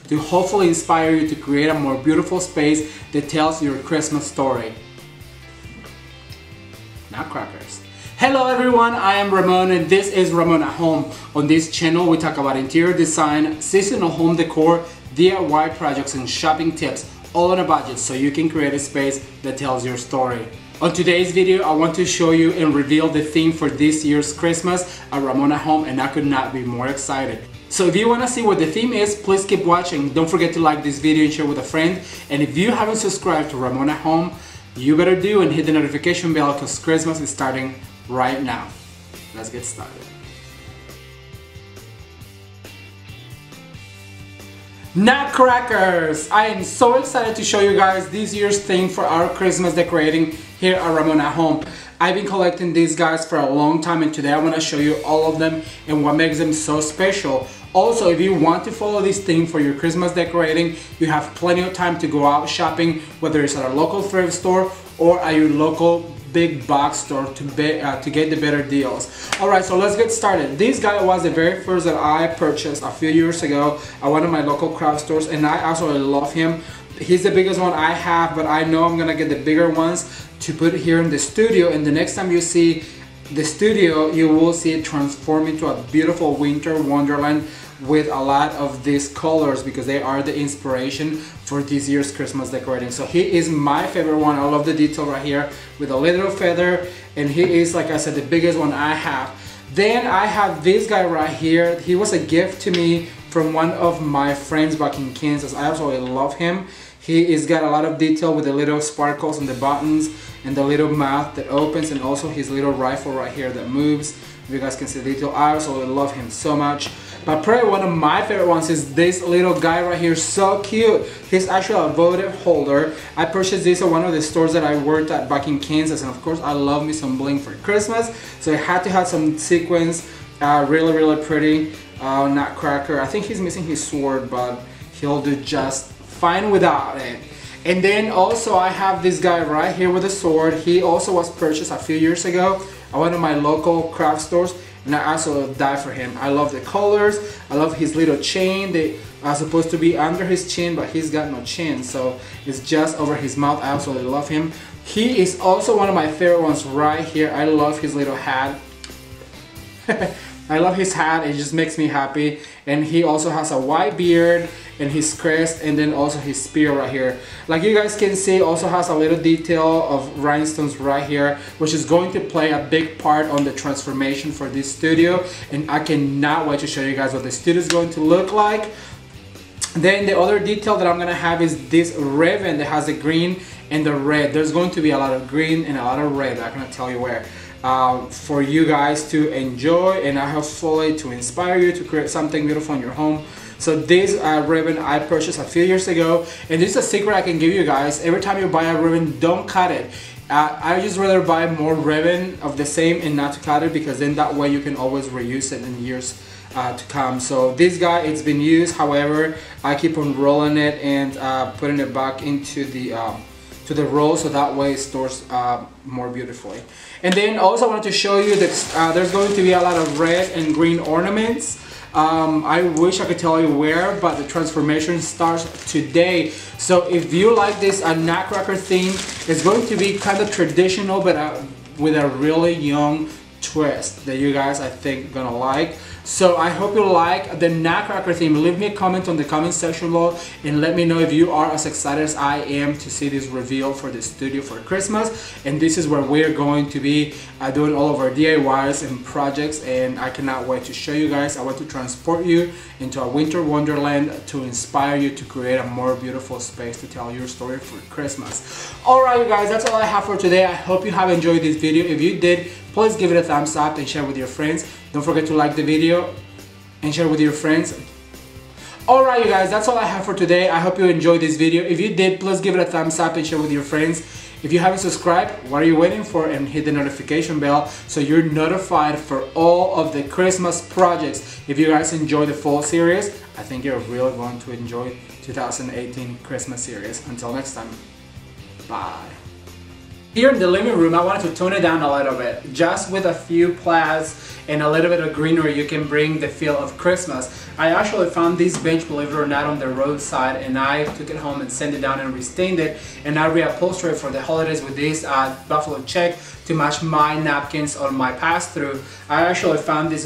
to hopefully inspire you to create a more beautiful space that tells your Christmas story. Nutcrackers. Hello everyone, I am Ramon and this is Ramon at Home. On this channel we talk about interior design, seasonal home decor, DIY projects and shopping tips, all on a budget so you can create a space that tells your story. On today's video I want to show you and reveal the theme for this year's Christmas at Ramon at Home, and I could not be more excited. So if you want to see what the theme is, please keep watching. Don't forget to like this video and share with a friend. And if you haven't subscribed to Ramon at Home, you better do and hit the notification bell because Christmas is starting right now. Let's get started. Nutcrackers! I am so excited to show you guys this year's theme for our Christmas decorating here at Ramon at Home. I've been collecting these guys for a long time and today I want to show you all of them and what makes them so special. Also, if you want to follow this theme for your Christmas decorating, you have plenty of time to go out shopping, whether it's at a local thrift store or at your local big box store to get the better deals. Alright, so let's get started. This guy was the very first that I purchased a few years ago at one of my local craft stores, and I absolutely love him. He's the biggest one I have, but I know I'm gonna get the bigger ones to put here in the studio, and the next time you see the studio you will see it transform into a beautiful winter wonderland with a lot of these colors because they are the inspiration for this year's Christmas decorating. So he is my favorite one. I love the detail right here with a little feather, and he is, like I said, the biggest one I have. Then I have this guy right here. He was a gift to me from one of my friends back in Kansas. I absolutely love him. He is got a lot of detail with the little sparkles on the buttons and the little mouth that opens, and also his little rifle right here that moves. If you guys can see the detail, I absolutely love him so much. But probably one of my favorite ones is this little guy right here, so cute. He's actually a votive holder. I purchased this at one of the stores that I worked at back in Kansas, and of course I love me some bling for Christmas, so I had to have some sequins. Really pretty nutcracker. I think he's missing his sword, but he'll do just fine without it. And then also I have this guy right here with a sword. He also was purchased a few years ago at one of my local craft stores, and I also die for him. I love the colors. I love his little chain. They are supposed to be under his chin, but he's got no chin, so it's just over his mouth. I absolutely love him. He is also one of my favorite ones right here. I love his little hat. I love his hat, it just makes me happy. And he also has a white beard and his crest, and then also his spear right here. Like you guys can see, also has a little detail of rhinestones right here, which is going to play a big part on the transformation for this studio. And I cannot wait to show you guys what the studio is going to look like. Then the other detail that I'm gonna have is this ribbon that has the green and the red. There's going to be a lot of green and a lot of red. I'm gonna tell you where. For you guys to enjoy, and I hopefully to inspire you to create something beautiful in your home. So this ribbon I purchased a few years ago, and this is a secret I can give you guys. Every time you buy a ribbon, don't cut it. I just rather buy more ribbon of the same and not to cut it, because then that way you can always reuse it in years to come. So this guy, it's been used, however I keep on rolling it and putting it back into the to the roll, so that way it stores more beautifully. And then also I wanted to show you that there's going to be a lot of red and green ornaments. I wish I could tell you where, but the transformation starts today. So if you like this Nutcracker theme, it's going to be kind of traditional, but with a really young twist that you guys, I think, gonna like. So I hope you like the Nutcracker theme. Leave me a comment on the comment section below and let me know if you are as excited as I am to see this reveal for the studio for Christmas. And this is where we're going to be doing all of our DIYs and projects, and I cannot wait to show you guys. I want to transport you into a winter wonderland to inspire you to create a more beautiful space to tell your story for Christmas. Alright you guys, that's all I have for today. I hope you have enjoyed this video. If you did, please give it a thumbs up and share with your friends. Don't forget to like the video and share with your friends. Alright you guys, that's all I have for today. I hope you enjoyed this video. If you did, please give it a thumbs up and share with your friends. If you haven't subscribed, what are you waiting for? And hit the notification bell so you're notified for all of the Christmas projects. If you guys enjoy the fall series, I think you're really going to enjoy 2018 Christmas series. Until next time, bye. Here in the living room, I wanted to tone it down a little bit. Just with a few plaids and a little bit of greenery, you can bring the feel of Christmas. I actually found this bench, believe it or not, on the roadside, and I took it home and sanded it down and restained it, and I reupholstered it for the holidays with this buffalo check to match my napkins on my pass-through. I actually found this is